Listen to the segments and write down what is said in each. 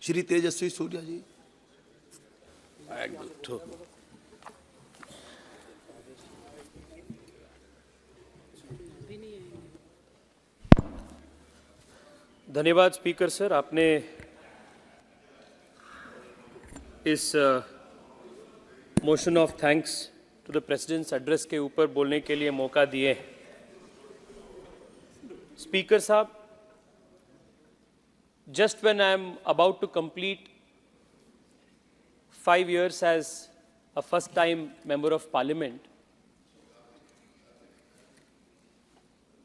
श्री तेजस्वी सूर्या जी। धन्यवाद speaker sir, आपने इस motion of thanks to the president's address के ऊपर बोलने के लिए मौका दिए। स्पीकर साहब, just when I am about to complete 5 years as a first-time member of Parliament,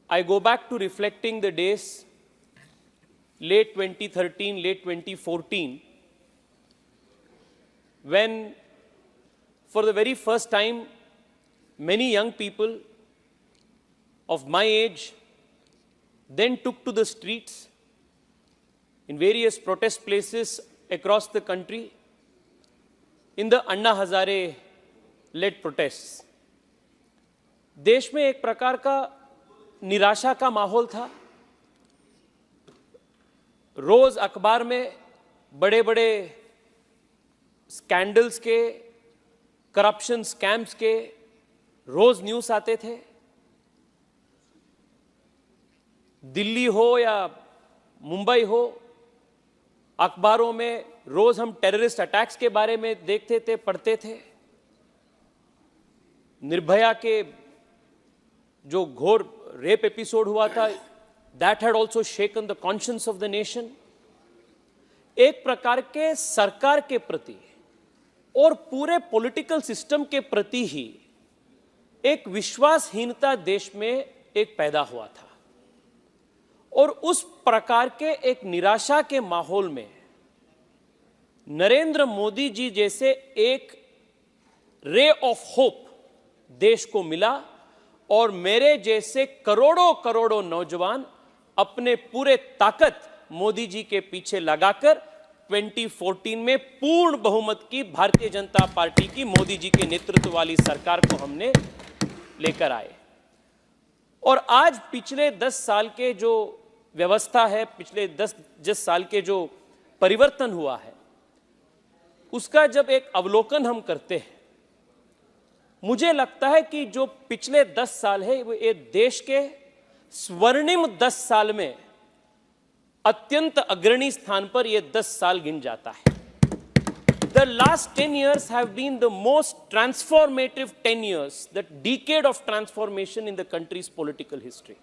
I go back to reflecting the days late 2013, late 2014, when for the very first time many young people of my age then took to the streets in various protest places across the country in the Anna Hazare led protests. देश में एक प्रकार का निराशा का माहौल था। रोज अखबार में बड़े बड़े स्कैंडल्स के, करप्शन स्कैम्स के रोज न्यूज़ आते थे। दिल्ली हो या मुंबई हो, अखबारों में रोज हम टेररिस्ट अटैक्स के बारे में देखते थे, पढ़ते थे। निर्भया के जो घोर रेप एपिसोड हुआ था, that had also shaken the conscience of the nation. एक प्रकार के सरकार के प्रति और पूरे पॉलिटिकल सिस्टम के प्रति ही एक विश्वासहीनता देश में एक पैदा हुआ था। और उस प्रकार के एक निराशा के माहौल में नरेंद्र मोदी जी जैसे एक रे ऑफ होप देश को मिला और मेरे जैसे करोड़ों करोड़ों नौजवान अपने पूरे ताकत मोदी जी के पीछे लगाकर 2014 में पूर्ण बहुमत की भारतीय जनता पार्टी की मोदी जी के नेतृत्व वाली सरकार को हमने लेकर आए। और आज पिछले 10 साल के जो व्यवस्था है, पिछले 10 साल के जो परिवर्तन हुआ है, उसका जब एक अवलोकन हम करते हैं, मुझे लगता है कि जो पिछले 10 साल है वो ये देश के स्वर्णिम 10 साल में अत्यंत अग्रणी स्थान पर ये 10 साल गिन जाता है। The last 10 years have been the most transformative 10 years, that decade of transformation in the country's political history.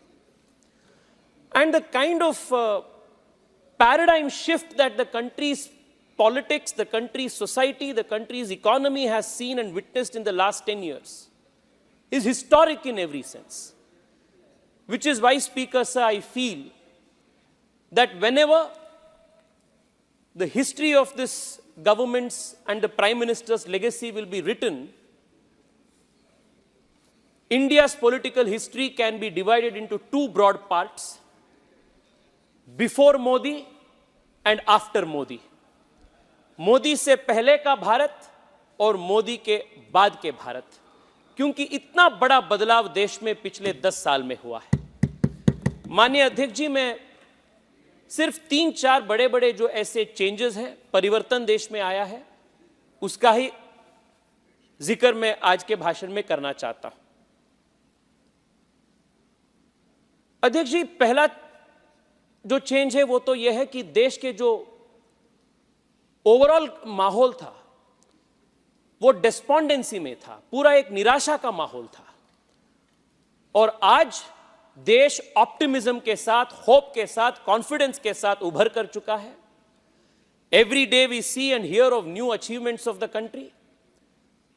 And the kind of paradigm shift that the country's politics, the country's society, the country's economy has seen and witnessed in the last 10 years is historic in every sense. Which is why, Speaker Sir, I feel that whenever the history of this government's and the Prime Minister's legacy will be written, India's political history can be divided into two broad parts: before Modi and after Modi. Modi से पहले का भारत और मोदी के बाद के भारत, क्योंकि इतना बड़ा बदलाव देश में पिछले 10 साल में हुआ है। माननीय अध्यक्ष जी, मैं सिर्फ 3-4 बड़े बड़े जो ऐसे चेंजेस हैं, परिवर्तन देश में आया है, उसका ही जिक्र मैं आज के भाषण में करना चाहता हूं। अध्यक्ष जी, पहला जो चेंज है वो तो यह है कि देश के जो ओवरऑल माहौल था वो डेस्पोंडेंसी में था, पूरा एक निराशा का माहौल था। और आज देश ऑप्टिमिज्म के साथ, होप के साथ, कॉन्फिडेंस के साथ उभर कर चुका है। Every day we see and hear of new achievements of the country,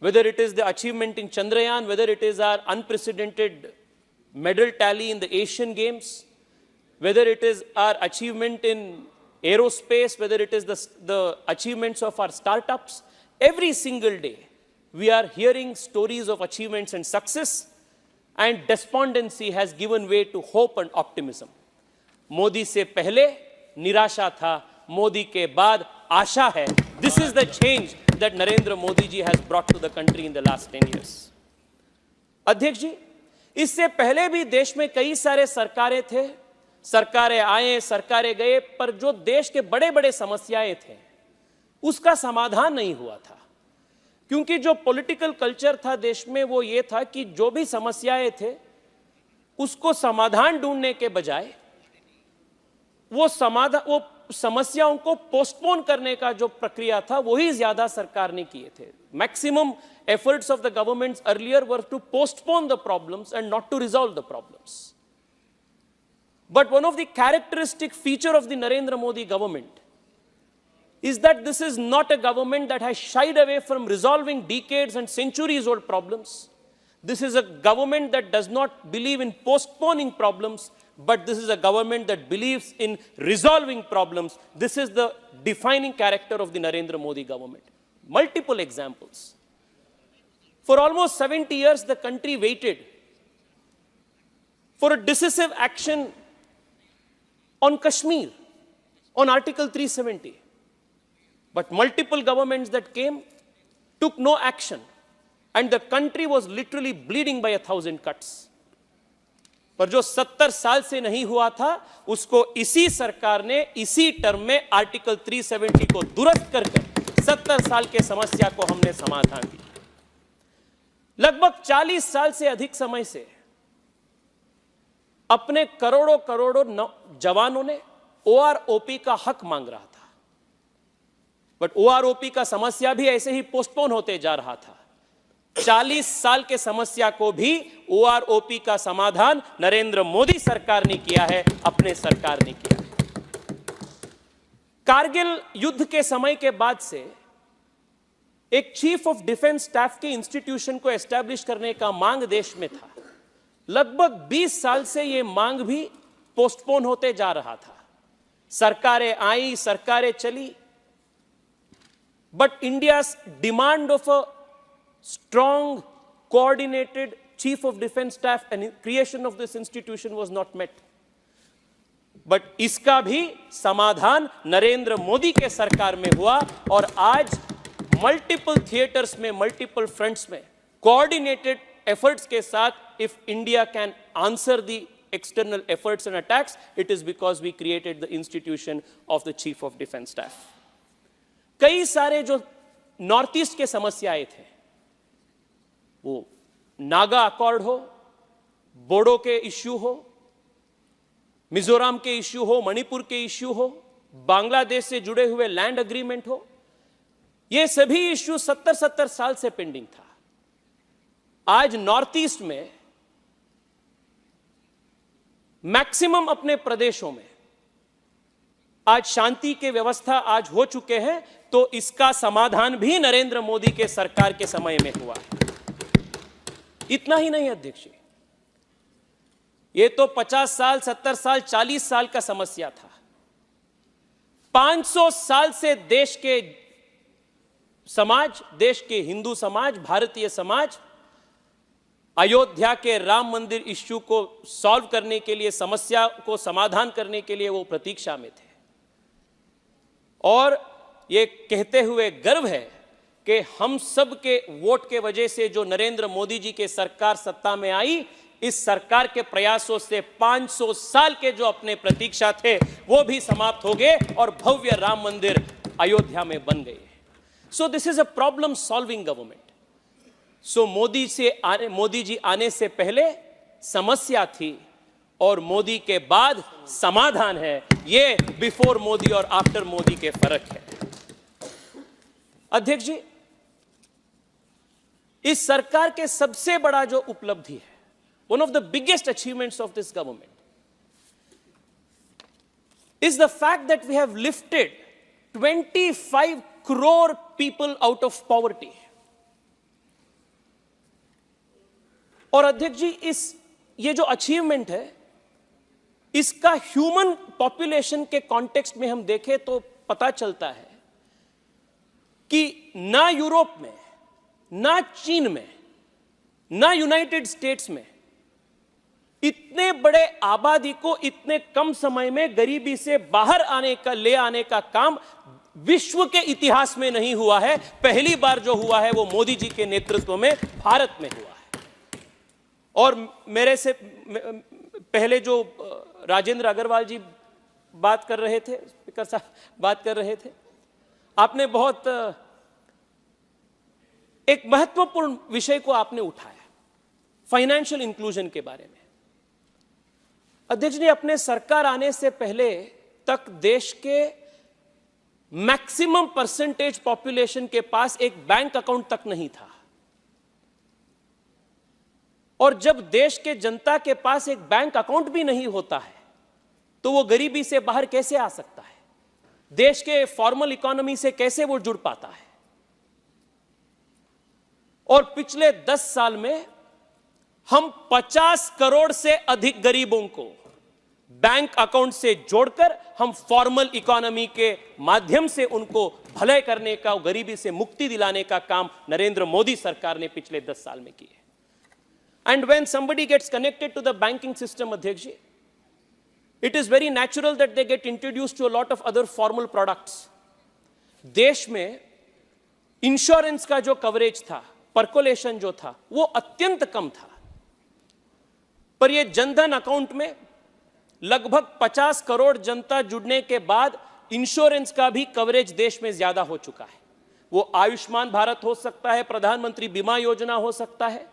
whether it is the achievement in Chandrayaan, whether it is our unprecedented medal tally in the Asian Games, whether it is our achievement in aerospace, whether it is the achievements of our startups. Every single day, we are hearing stories of achievements and success, and despondency has given way to hope and optimism. Modi से पहले निराशा था, मोदी के बाद आशा है. This is the change that Narendra Modi ji has brought to the country in the last 10 years. अध्यक्ष जी, इससे पहले भी देश में कई सारे सरकारें थे, सरकारें आए, सरकारें गए, पर जो देश के बड़े बड़े समस्याएं थे उसका समाधान नहीं हुआ था, क्योंकि जो पॉलिटिकल कल्चर था देश में वो ये था कि जो भी समस्याएं थे उसको समाधान ढूंढने के बजाय वो समस्याओं को पोस्टपोन करने का जो प्रक्रिया था वही ज्यादा सरकार ने किए थे। Maximum efforts of the governments earlier were to postpone the problems and not to resolve the problems. But one of the characteristic feature of the Narendra Modi government is that this is not a government that has shied away from resolving decades and centuries old problems. This is a government that does not believe in postponing problems, but this is a government that believes in resolving problems. This is the defining character of the Narendra Modi government. Multiple examples. For almost 70 years, the country waited for a decisive action on Kashmir, on Article 370. But multiple governments that came took no action, and the country was literally bleeding by 1,000 cuts. पर जो 70 साल से नहीं हुआ था, उसको इसी सरकार ने इसी टर्म में आर्टिकल 370 को दुरुस्त करके 70 साल के समस्या को हमने समाधान दिया। लगभग 40 साल से अधिक समय से अपने करोड़ों करोड़ों जवानों ने ओआरओपी का हक मांग रहा था, बट ओआरओपी का समस्या भी ऐसे ही पोस्टपोन होते जा रहा था। 40 साल के समस्या को भी ओआरओपी का समाधान नरेंद्र मोदी सरकार ने किया है, अपने सरकार ने किया है। कारगिल युद्ध के समय के बाद से एक चीफ ऑफ डिफेंस स्टाफ के इंस्टीट्यूशन को एस्टैब्लिश करने का मांग देश में था। लगभग 20 साल से यह मांग भी पोस्टपोन होते जा रहा था। सरकारें आई, सरकारें चली, but India's demand of a strong coordinated chief of defence staff and creation of this institution was not met. But इसका भी समाधान नरेंद्र मोदी के सरकार में हुआ, और आज मल्टीपल थिएटर्स में, मल्टीपल फ्रंट्स में कोऑर्डिनेटेड एफर्ट्स के साथ if India can answer the external efforts and attacks, it is because we created the institution of the chief of defence staff. कई सारे जो नॉर्थ ईस्ट के समस्याएं थे, वो नागा अकॉर्ड हो, बोडो के इश्यू हो, मिजोरम के इश्यू हो, मणिपुर के इश्यू हो, बांग्लादेश से जुड़े हुए लैंड एग्रीमेंट हो, ये सभी इश्यू 70 साल से पेंडिंग था। आज नॉर्थ ईस्ट में मैक्सिमम अपने प्रदेशों में आज शांति के व्यवस्था आज हो चुके हैं, तो इसका समाधान भी नरेंद्र मोदी के सरकार के समय में हुआ है। इतना ही नहीं अध्यक्ष, ये तो 50 साल, 70 साल, 40 साल का समस्या था। 500 साल से देश के समाज, देश के हिंदू समाज, भारतीय समाज अयोध्या के राम मंदिर इश्यू को सॉल्व करने के लिए, समस्या को समाधान करने के लिए वो प्रतीक्षा में थे। और ये कहते हुए गर्व है कि हम सब के वोट के वजह से जो नरेंद्र मोदी जी के सरकार सत्ता में आई, इस सरकार के प्रयासों से 500 साल के जो अपने प्रतीक्षा थे वो भी समाप्त हो गए और भव्य राम मंदिर अयोध्या में बन गए। So this is a problem solving government. So Modi ji आने से पहले समस्या थी और मोदी के बाद समाधान है। ये बिफोर मोदी और आफ्टर मोदी के फर्क है। अध्यक्ष जी, इस सरकार के सबसे बड़ा जो उपलब्धि है, one of the biggest achievements of this government is the fact that we have lifted 25 crore people out of poverty. और अध्यक्ष जी, ये जो अचीवमेंट है, इसका ह्यूमन पॉपुलेशन के कॉन्टेक्स्ट में हम देखें तो पता चलता है कि ना यूरोप में, ना चीन में, ना यूनाइटेड स्टेट्स में इतने बड़े आबादी को इतने कम समय में गरीबी से बाहर ले आने का काम विश्व के इतिहास में नहीं हुआ है। पहली बार जो हुआ है वो मोदी जी के नेतृत्व में भारत में हुआ है। और मेरे से पहले जो राजेंद्र अग्रवाल जी बात कर रहे थे, स्पीकर साहब बात कर रहे थे, आपने बहुत एक महत्वपूर्ण विषय को आपने उठाया, फाइनेंशियल इंक्लूजन के बारे में। अध्यक्ष जी, अपने सरकार आने से पहले तक देश के मैक्सिमम परसेंटेज पॉपुलेशन के पास एक बैंक अकाउंट तक नहीं था। और जब देश के जनता के पास एक बैंक अकाउंट भी नहीं होता है तो वो गरीबी से बाहर कैसे आ सकता है, देश के फॉर्मल इकोनॉमी से कैसे वो जुड़ पाता है। और पिछले 10 साल में हम 50 करोड़ से अधिक गरीबों को बैंक अकाउंट से जोड़कर हम फॉर्मल इकोनॉमी के माध्यम से उनको भलाई करने का, गरीबी से मुक्ति दिलाने का काम नरेंद्र मोदी सरकार ने पिछले 10 साल में किया। And when somebody gets connected to the banking system, Adhyaksh ji, it is very natural that they get introduced to a lot of other formal products. देश में इंश्योरेंस का जो कवरेज था, परकोलेशन जो था, वो अत्यंत कम था। पर ये जनधन अकाउंट में लगभग 50 करोड़ जनता जुड़ने के बाद इंश्योरेंस का भी कवरेज देश में ज्यादा हो चुका है। वो आयुष्मान भारत हो सकता है, प्रधानमंत्री बीमा योजना हो सकता है,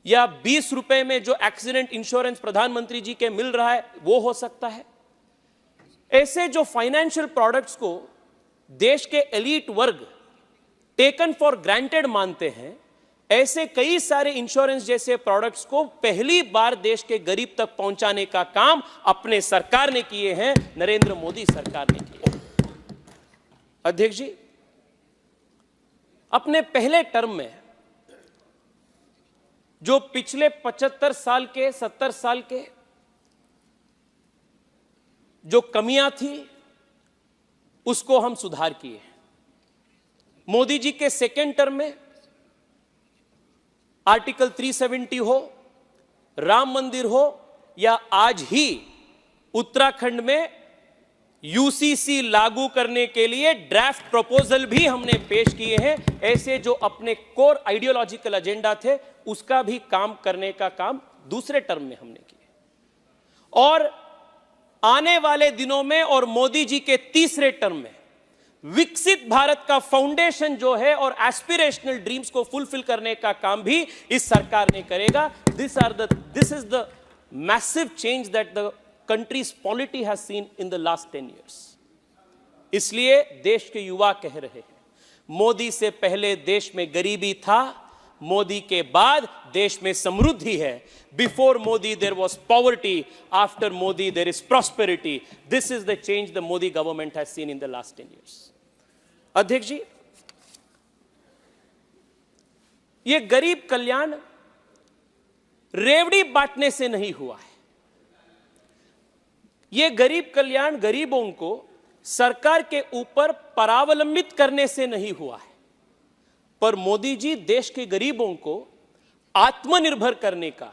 या 20 रुपए में जो एक्सीडेंट इंश्योरेंस प्रधानमंत्री जी के मिल रहा है वो हो सकता है। ऐसे जो फाइनेंशियल प्रोडक्ट्स को देश के एलीट वर्ग टेकन फॉर ग्रांटेड मानते हैं, ऐसे कई सारे इंश्योरेंस जैसे प्रोडक्ट्स को पहली बार देश के गरीब तक पहुंचाने का काम अपने सरकार ने किए हैं, नरेंद्र मोदी सरकार ने किए। अध्यक्ष जी, अपने पहले टर्म में जो पिछले 75 साल के 70 साल के जो कमियां थी उसको हम सुधार किए। मोदी जी के सेकेंड टर्म में आर्टिकल 370 हो, राम मंदिर हो, या आज ही उत्तराखंड में यूसीसी लागू करने के लिए ड्राफ्ट प्रपोजल भी हमने पेश किए हैं। ऐसे जो अपने कोर आइडियोलॉजिकल एजेंडा थे उसका भी काम करने का काम दूसरे टर्म में हमने किया। और आने वाले दिनों में और मोदी जी के तीसरे टर्म में विकसित भारत का फाउंडेशन जो है और एस्पिरेशनल ड्रीम्स को फुलफिल करने का काम भी इस सरकार ने करेगा। This is the massive change that the country's polity has seen in the last 10 years. इसलिए देश के युवा कह रहे हैं, मोदी से पहले देश में गरीबी था, मोदी के बाद देश में समृद्धि है। Before Modi there was poverty, after Modi there is prosperity. This is the change the Modi government has seen in the last 10 years. अध्यक्ष जी, ये गरीब कल्याण रेवड़ी बांटने से नहीं हुआ है। ये गरीब कल्याण गरीबों को सरकार के ऊपर परावलंबित करने से नहीं हुआ है, पर मोदी जी देश के गरीबों को आत्मनिर्भर करने का,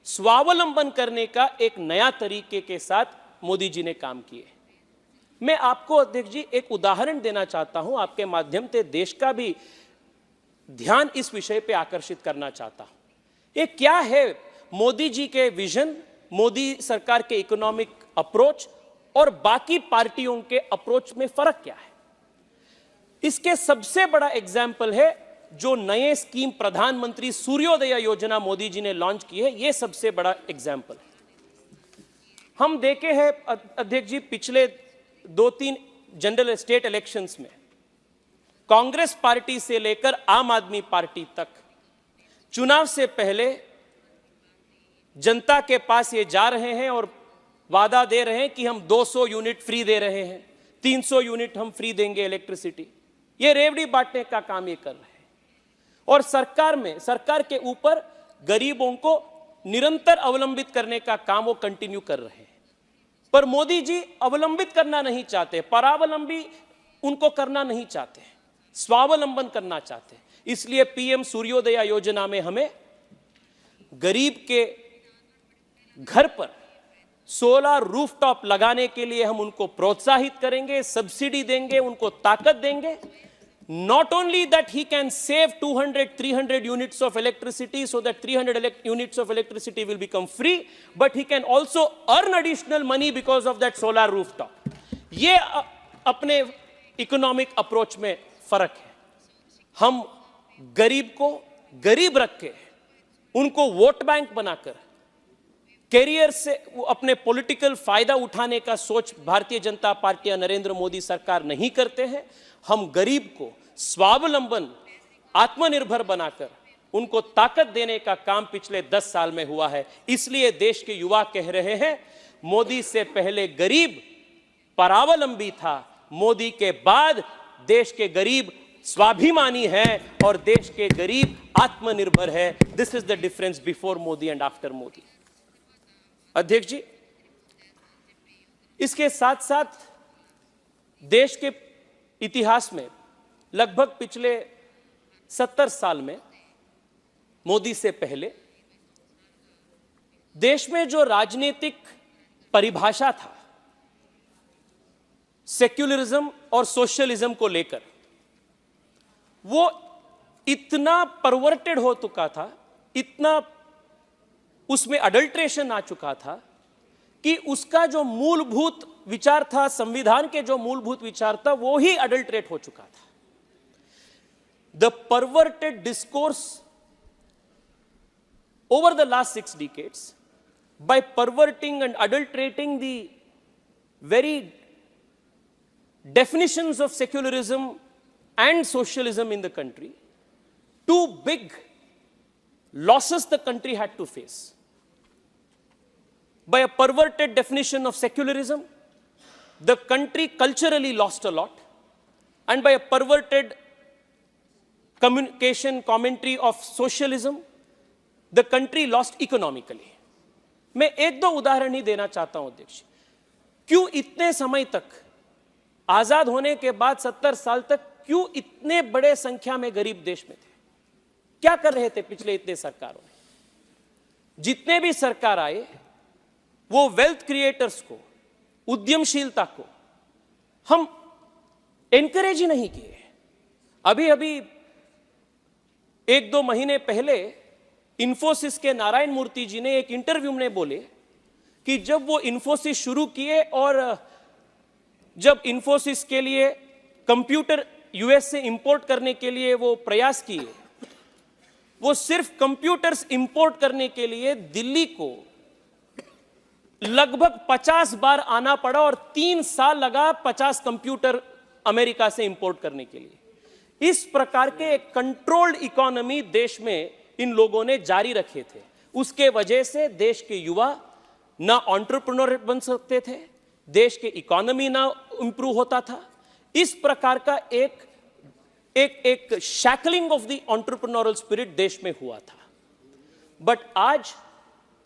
स्वावलंबन करने का एक नया तरीके के साथ मोदी जी ने काम किए। मैं आपको अध्यक्ष जी एक उदाहरण देना चाहता हूं, आपके माध्यम से देश का भी ध्यान इस विषय पे आकर्षित करना चाहता हूं। ये क्या है मोदी जी के विजन, मोदी सरकार के इकोनॉमिक अप्रोच और बाकी पार्टियों के अप्रोच में फर्क क्या है? इसके सबसे बड़ा एग्जाम्पल है जो नए स्कीम प्रधानमंत्री सूर्योदय योजना मोदी जी ने लॉन्च की है। यह सबसे बड़ा एग्जाम्पल है। हम देखे हैं अध्यक्ष जी, पिछले 2-3 जनरल स्टेट इलेक्शंस में कांग्रेस पार्टी से लेकर आम आदमी पार्टी तक चुनाव से पहले जनता के पास ये जा रहे हैं और वादा दे रहे हैं कि हम 200 यूनिट फ्री दे रहे हैं, 300 यूनिट हम फ्री देंगे इलेक्ट्रिसिटी। ये रेवड़ी बांटने का काम ये कर रहे हैं। और सरकार के ऊपर गरीबों को निरंतर अवलंबित करने का काम वो कंटिन्यू कर रहे हैं। पर मोदी जी अवलंबित करना नहीं चाहते, परावलंबी उनको करना नहीं चाहते, स्वावलंबन करना चाहते। इसलिए पीएम सूर्योदय योजना में हमें गरीब के घर पर सोलर रूफटॉप लगाने के लिए हम उनको प्रोत्साहित करेंगे, सब्सिडी देंगे, उनको ताकत देंगे। Not only that he can save 200-300 units of electricity so that 300 units of electricity will become free, but he can also earn additional money because of that solar rooftop. ये अपने इकोनॉमिक अप्रोच में फर्क है। हम गरीब को गरीब रख के उनको वोट बैंक बनाकर कैरियर से वो अपने पॉलिटिकल फायदा उठाने का सोच भारतीय जनता पार्टी या नरेंद्र मोदी सरकार नहीं करते हैं। हम गरीब को स्वावलंबन, आत्मनिर्भर बनाकर उनको ताकत देने का काम पिछले 10 साल में हुआ है। इसलिए देश के युवा कह रहे हैं, मोदी से पहले गरीब परावलंबी था, मोदी के बाद देश के गरीब स्वाभिमानी है और देश के गरीब आत्मनिर्भर है। This is the difference before Modi and after Modi. अध्यक्ष जी, इसके साथ साथ देश के इतिहास में लगभग पिछले 70 साल में मोदी से पहले देश में जो राजनीतिक परिभाषा था सेक्युलरिज्म और सोशलिज्म को लेकर, वो इतना परवर्टेड हो चुका था, इतना उसमें अडल्ट्रेशन आ चुका था कि उसका जो मूलभूत विचार था, संविधान के जो मूलभूत विचार था, वो ही अडल्ट्रेट हो चुका था। The perverted discourse over the last 6 decades by perverting and adulterating the very definitions of secularism and socialism in the country, two big losses the country had to face. By a perverted definition of secularism, the country culturally lost a lot, and by a perverted communication commentary of socialism, the country lost economically. मैं एक दो उदाहरण ही देना चाहता हूं अध्यक्ष। क्यों इतने समय तक, आजाद होने के बाद 70 साल तक, क्यों इतने बड़े संख्या में गरीब देश में थे? क्या कर रहे थे पिछले इतने सरकारों में? जितने भी सरकार आए वो वेल्थ क्रिएटर्स को, उद्यमशीलता को हम एनकरेज ही नहीं किए। अभी अभी 1-2 महीने पहले इंफोसिस के नारायण मूर्ति जी ने एक इंटरव्यू में बोले कि जब वो इंफोसिस शुरू किए और जब इंफोसिस के लिए कंप्यूटर यूएस से इंपोर्ट करने के लिए वो प्रयास किए, वो सिर्फ कंप्यूटर्स इंपोर्ट करने के लिए दिल्ली को लगभग 50 बार आना पड़ा और 3 साल लगा 50 कंप्यूटर अमेरिका से इंपोर्ट करने के लिए। इस प्रकार के एक कंट्रोल्ड इकोनॉमी देश में इन लोगों ने जारी रखे थे। उसके वजह से देश के युवा ना एंटरप्रेन्योर बन सकते थे, देश के इकोनॉमी ना इंप्रूव होता था। इस प्रकार का एक शैकलिंग ऑफ द एंटरप्रेन्योरल स्पिरिट देश में हुआ था। बट आज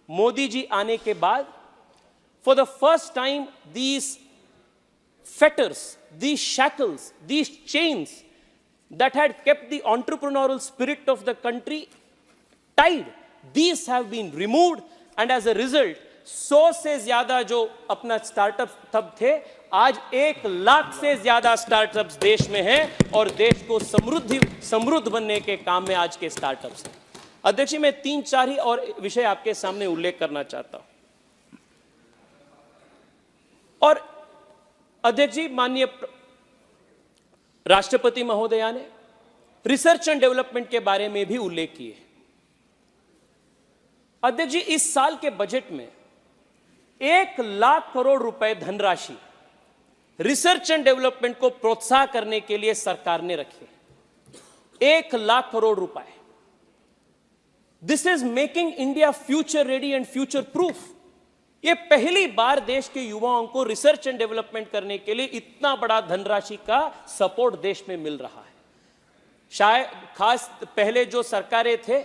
मोदी जी आने के बाद for the first time these fetters, these shackles, these chains that had kept the entrepreneurial spirit of the country tied, these have been removed, and as a result 100 से ज्यादा जो अपना स्टार्टअप तब थे, आज 1 लाख से ज्यादा स्टार्टअप्स देश में हैं और देश को समृद्ध बनने के काम में आज के स्टार्टअप्स हैं। अध्यक्ष जी, मैं 3-4 ही और विषय आपके सामने उल्लेख करना चाहता हूं। और अध्यक्ष जी, माननीय राष्ट्रपति महोदया ने रिसर्च एंड डेवलपमेंट के बारे में भी उल्लेख किए। अध्यक्ष जी, इस साल के बजट में 1 लाख करोड़ रुपए धनराशि रिसर्च एंड डेवलपमेंट को प्रोत्साहन करने के लिए सरकार ने रखे। 1 लाख करोड़ रुपए। This is making India future ready and future proof. ये पहली बार देश के युवाओं को रिसर्च एंड डेवलपमेंट करने के लिए इतना बड़ा धनराशि का सपोर्ट देश में मिल रहा है। शायद खास पहले जो सरकारें थे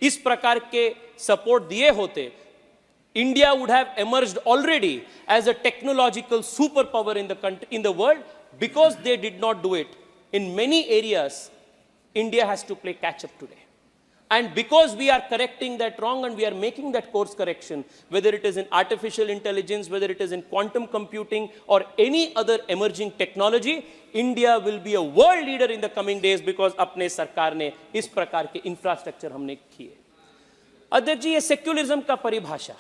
इस प्रकार के सपोर्ट दिए होते, India would have emerged already as a technological superpower in the world. Because they did not do it in many areas, India has to play catch up today. And because we are correcting that wrong and we are making that course correction, whether it is in artificial intelligence, whether it is in quantum computing or any other emerging technology, India will be a world leader in the coming days because अपने सरकार ने इस प्रकार के infrastructure हमने किए। अध्यक्ष जी, ये सेक्युलरिज्म का परिभाषा,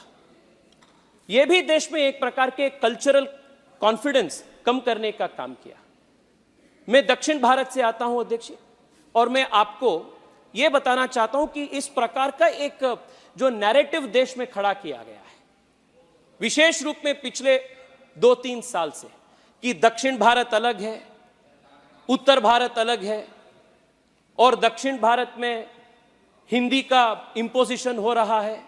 ये भी देश में एक प्रकार के कल्चरल कॉन्फिडेंस कम करने का काम किया। मैं दक्षिण भारत से आता हूं अध्यक्ष जी, और मैं आपको यह बताना चाहता हूं कि इस प्रकार का एक जो नैरेटिव देश में खड़ा किया गया है, विशेष रूप में पिछले 2-3 साल से, कि दक्षिण भारत अलग है, उत्तर भारत अलग है, और दक्षिण भारत में हिंदी का इंपोजिशन हो रहा है।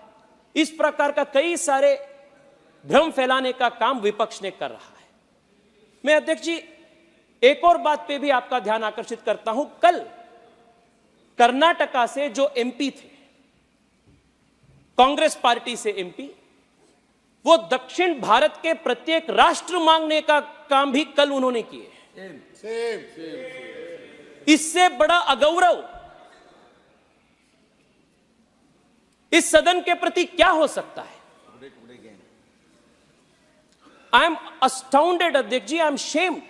इस प्रकार का कई सारे भ्रम फैलाने का काम विपक्ष ने कर रहा है। मैं अध्यक्ष जी एक और बात पे भी आपका ध्यान आकर्षित करता हूं। कल कर्नाटका से जो एमपी थे, कांग्रेस पार्टी से एमपी, वो दक्षिण भारत के प्रत्येक राष्ट्र मांगने का काम भी कल उन्होंने किए। इससे बड़ा अगौरव इस सदन के प्रति क्या हो सकता है? I am astounded, Adhyaksh ji. I am ashamed.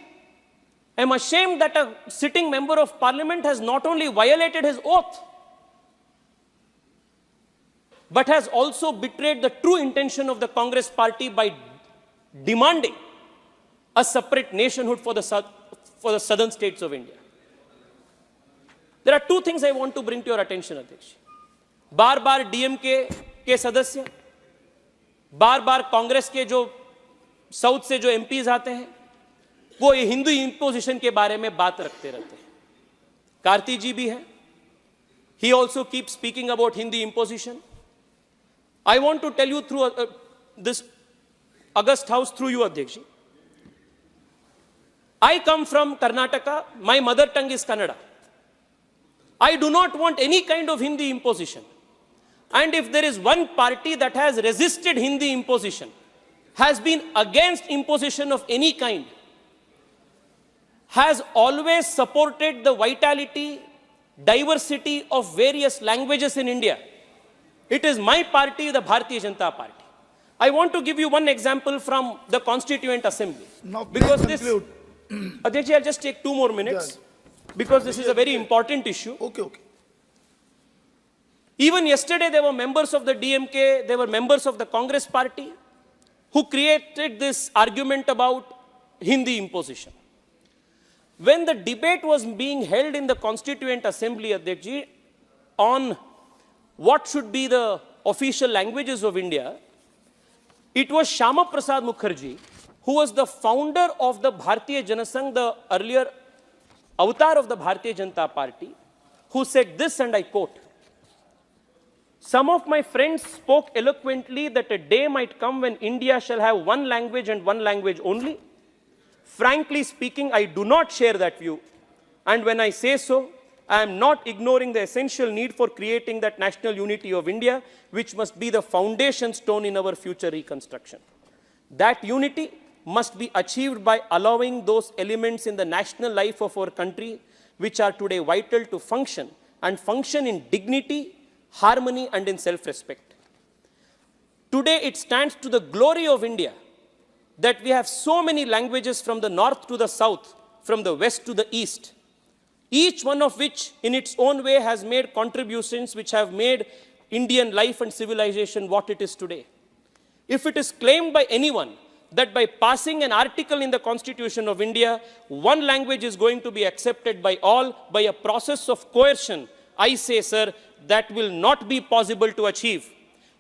I am ashamed that a sitting member of parliament has not only violated his oath, but has also betrayed the true intention of the Congress party by demanding a separate nationhood for the southern states of India. There are two things I want to bring to your attention, Adhyaksh. Bar bar DMK के सदस्य, बार बार कांग्रेस के जो south से जो MPs आते हैं, वो Hindu imposition के बारे में बात रखते रहते हैं। कार्ति जी भी है, he also keeps speaking about Hindi imposition. I want to tell you through this August House, through you, Adhyaksh ji. I come from Karnataka. My mother tongue is Kannada. I do not want any kind of Hindi imposition. And if there is one party that has resisted Hindi imposition, has been against imposition of any kind, has always supported the vitality, diversity of various languages in India, it is my party, the Bharatiya Janata Party. I want to give you one example from the Constituent Assembly. Now, because please this, conclude. Adhyaksh ji, I'll just take 2 more minutes, because this is a very important issue. Okay. Even yesterday, there were members of the DMK, there were members of the Congress party who created this argument about Hindi imposition. When the debate was being held in the Constituent Assembly, Adhyaksh ji, on what should be the official languages of India, it was Shyama Prasad Mukherjee, who was the founder of the Bharatiya Janasangh, the earlier avatar of the Bharatiya Janata Party, who said this, and I quote, "Some of my friends spoke eloquently that a day might come when India shall have one language and one language only. Frankly speaking, I do not share that view. And when I say so, I am not ignoring the essential need for creating that national unity of India, which must be the foundation stone in our future reconstruction. That unity must be achieved by allowing those elements in the national life of our country which are today vital to function, and function in dignity, harmony, and in self-respect. Today, it stands to the glory of India that we have so many languages from the north to the south, from the west to the east, each one of which in its own way has made contributions which have made Indian life and civilization what it is today. If it is claimed by anyone that by passing an article in the Constitution of India, one language is going to be accepted by all by a process of coercion, I say, sir, that will not be possible to achieve.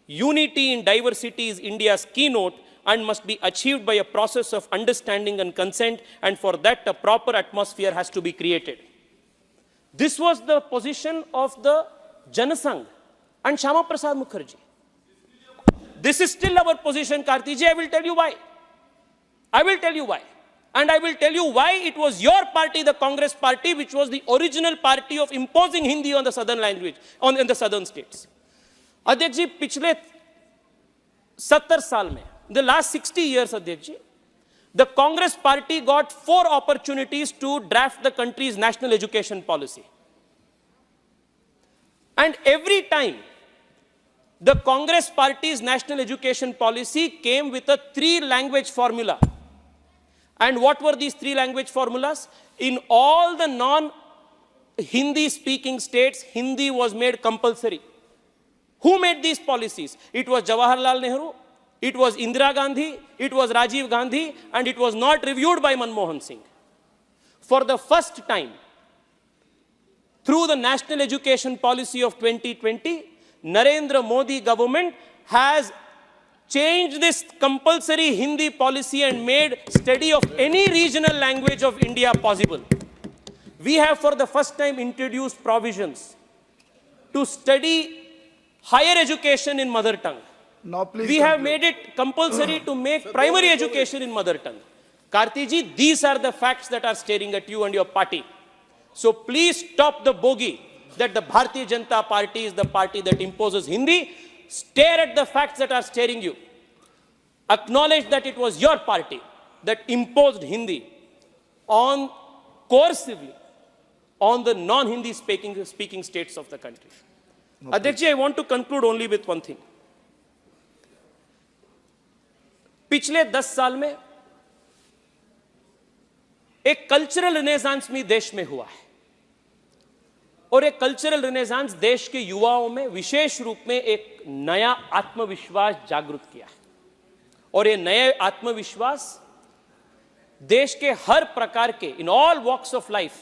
Unity in diversity is India's keynote and must be achieved by a process of understanding and consent, and for that a proper atmosphere has to be created." This was the position of the Janasangh and Shyama Prasad Mukherjee. This is still our position, Karti ji. I will tell you why. And I will tell you why it was your party, the Congress party, which was the original party of imposing Hindi on the southern language, in the southern states. Adhyaksh ji, पिछले 70 साल में, in the last 60 years, Adhyaksh ji, the Congress party got 4 opportunities to draft the country's national education policy. And every time, the Congress party's national education policy came with a 3-language formula. And what were these 3 language formulas? In all the non-Hindi speaking states, Hindi was made compulsory. Who made these policies? It was Jawaharlal Nehru, it was Indira Gandhi, it was Rajiv Gandhi, and it was not reviewed by Manmohan Singh. for the first time, through the National Education Policy of 2020, Narendra Modi government has changed this compulsory Hindi policy and made study of any regional language of India possible. We have for the first time introduced provisions to study higher education in mother tongue. Now, please We have conclude. made it compulsory to make primary education in mother tongue. Karti ji, these are the facts that are staring at you and your party. So please stop the bogey that the Bharatiya Janata Party is the party that imposes Hindi. Stare at the facts that are staring you. Acknowledge that it was your party that imposed Hindi on coercively on the non-Hindi speaking states of the country. Adhyaksh, I want to conclude only with one thing. पिछले 10 साल में एक cultural Renaissance भी देश में हुआ है और एक कल्चरल रिनेसांस देश के युवाओं में विशेष रूप में एक नया आत्मविश्वास जागृत किया है और ये नए आत्मविश्वास देश के हर प्रकार के in all walks of life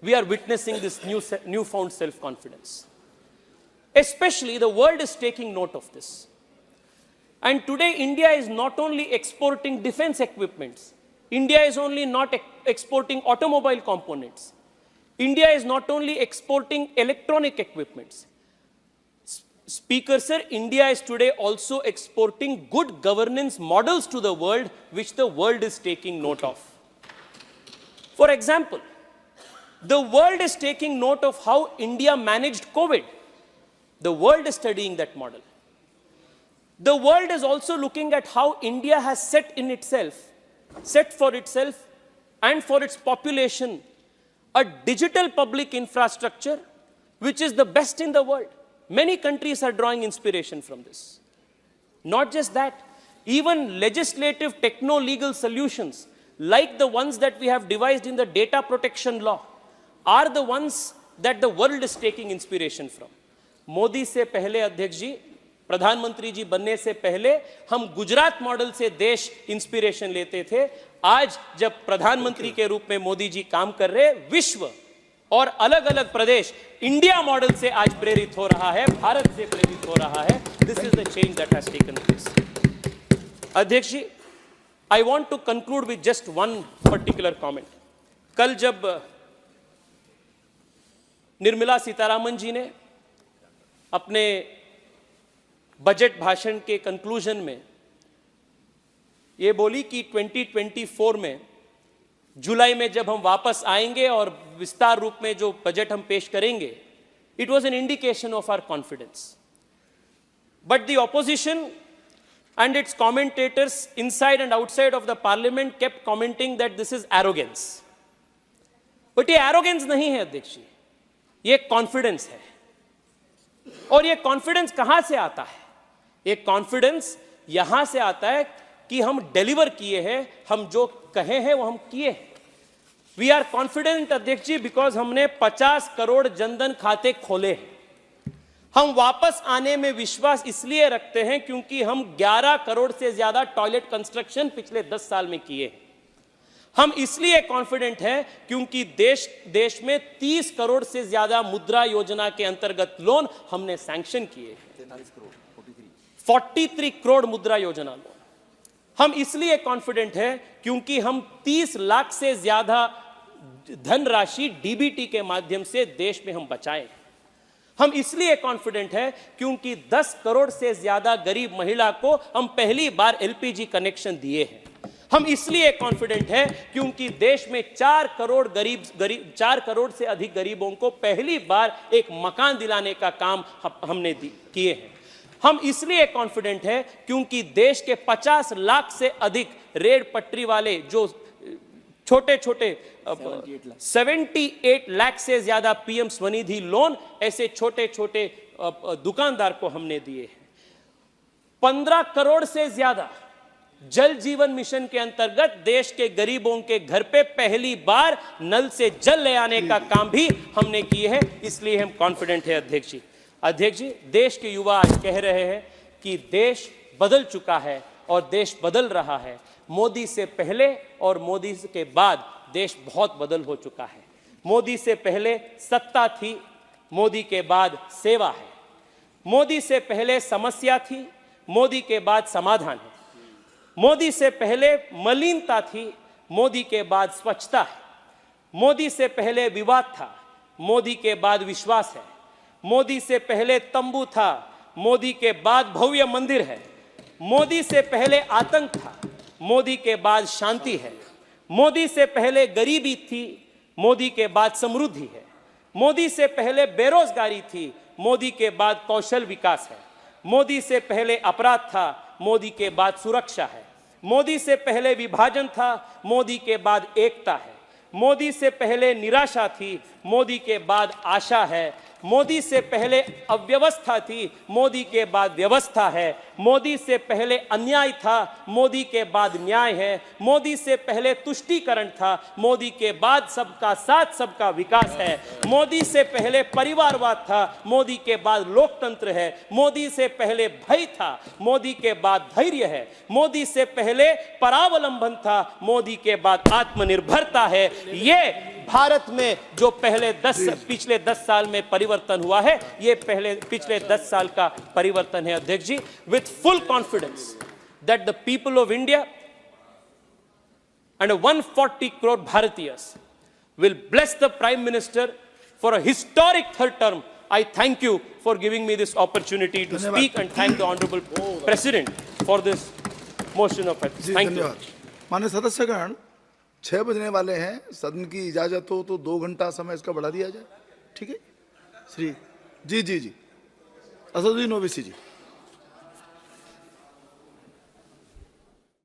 we are witnessing this new found self confidence especially the world is taking note of this. And today India is not only exporting defense equipments, India is only not exporting automobile components, India is not only exporting electronic equipments. Speaker sir, India is today also exporting good governance models to the world which the world is taking note of. For example, the world is taking note of how India managed COVID. The world is studying that model. The world is also looking at how India has set for itself and for its population a digital public infrastructure which is the best in the world. Many countries are drawing inspiration from this. Not just that, even legislative techno-legal solutions like the ones that we have devised in the data protection law are the ones that the world is taking inspiration from. Modi से पहले अध्यक्ष जी, प्रधानमंत्री जी बनने से पहले हम Gujarat model से देश इंस्पिरेशन लेते थे। आज जब प्रधानमंत्री के रूप में मोदी जी काम कर रहे, विश्व और अलग अलग प्रदेश इंडिया मॉडल से आज प्रेरित हो रहा है, भारत से प्रेरित हो रहा है। This is the change that has taken place. अध्यक्ष जी, I want to conclude with just one particular comment. कल जब निर्मला सीतारामन जी ने अपने बजट भाषण के कंक्लूजन में ये बोली कि 2024 में जुलाई में जब हम वापस आएंगे और विस्तार रूप में जो बजट हम पेश करेंगे, it was an indication of our confidence. But the opposition and its commentators inside and outside of the parliament kept commenting that this is arrogance. But ये एरोगेंस नहीं है अध्यक्ष जी, ये कॉन्फिडेंस है। और ये कॉन्फिडेंस कहां से आता है? ये कॉन्फिडेंस यहां से आता है कि हम डिलीवर किए हैं, हम जो कहे हैं वो हम किए हैं। वी आर कॉन्फिडेंट अध्यक्ष जी बिकॉज हमने 50 करोड़ जनधन खाते खोले हैं। हम वापस आने में विश्वास इसलिए रखते हैं क्योंकि हम 11 करोड़ से ज्यादा टॉयलेट कंस्ट्रक्शन पिछले 10 साल में किए हैं। हम इसलिए कॉन्फिडेंट हैं क्योंकि देश में 30 करोड़ से ज्यादा मुद्रा योजना के अंतर्गत लोन हमने सैंक्शन किए हैं। 43 करोड़ मुद्रा योजना लोन। हम इसलिए कॉन्फिडेंट हैं क्योंकि हम 30 लाख से ज्यादा धनराशि डीबीटी के माध्यम से देश में हम बचाए। हम इसलिए कॉन्फिडेंट हैं क्योंकि 10 करोड़ से ज्यादा गरीब महिला को हम पहली बार एलपीजी कनेक्शन दिए हैं। हम इसलिए कॉन्फिडेंट हैं क्योंकि देश में 4 करोड़ से अधिक गरीबों को पहली बार एक मकान दिलाने का काम हमने किए हैं। हम इसलिए कॉन्फिडेंट हैं क्योंकि देश के 50 लाख से अधिक रेल पटरी वाले जो छोटे 78 लाख से ज्यादा पीएम स्वनिधि लोन ऐसे छोटे दुकानदार को हमने दिए हैं। 15 करोड़ से ज्यादा जल जीवन मिशन के अंतर्गत देश के गरीबों के घर पे पहली बार नल से जल ले आने का काम भी हमने किए हैं। इसलिए हम कॉन्फिडेंट हैं अध्यक्ष जी। अध्यक्ष जी, देश के युवा आज कह रहे हैं कि देश बदल चुका है और देश बदल रहा है। मोदी से पहले और मोदी के बाद देश बहुत बदल हो चुका है। मोदी से पहले सत्ता थी, मोदी के बाद सेवा है। मोदी से पहले समस्या थी, मोदी के बाद समाधान है। मोदी से पहले मलिनता थी, मोदी के बाद स्वच्छता है। मोदी से पहले विवाद था, मोदी के बाद विश्वास है। मोदी से पहले तंबू था, मोदी के बाद भव्य मंदिर है। मोदी से पहले आतंक था, मोदी के बाद शांति है। मोदी से पहले गरीबी थी, मोदी के बाद समृद्धि है। मोदी से पहले बेरोजगारी थी, मोदी के बाद कौशल विकास है। मोदी से पहले अपराध था, मोदी के बाद सुरक्षा है। मोदी से पहले विभाजन था, मोदी के बाद एकता है। मोदी से पहले निराशा थी, मोदी के बाद आशा है। मोदी से पहले अव्यवस्था थी, मोदी के बाद व्यवस्था है। मोदी से पहले अन्याय था, मोदी के बाद न्याय है। मोदी से पहले तुष्टीकरण था, मोदी के बाद सबका साथ सबका विकास है। मोदी से पहले परिवारवाद था, मोदी के बाद लोकतंत्र है। मोदी से पहले भय था, मोदी के बाद धैर्य है। मोदी से पहले परावलंबन था, मोदी के बाद आत्मनिर्भरता है। ये भारत में जो पिछले 10 साल में परिवर्तन हुआ है, ये पिछले 10 साल का परिवर्तन है अध्यक्ष जी। With full confidence that the people of India and 140 crore Bharatiyas will bless the Prime Minister for a historic third term. I thank you for giving me this opportunity to speak and thank the Honorable President for this motion of thanks. Thank you. माननीय सदस्यगण, 6 बजने वाले हैं। सदन की इजाजत हो तो 2 घंटा समय इसका बढ़ा दिया जाए। ठीक है श्री जी असदुद्दीन ओवैसी जी।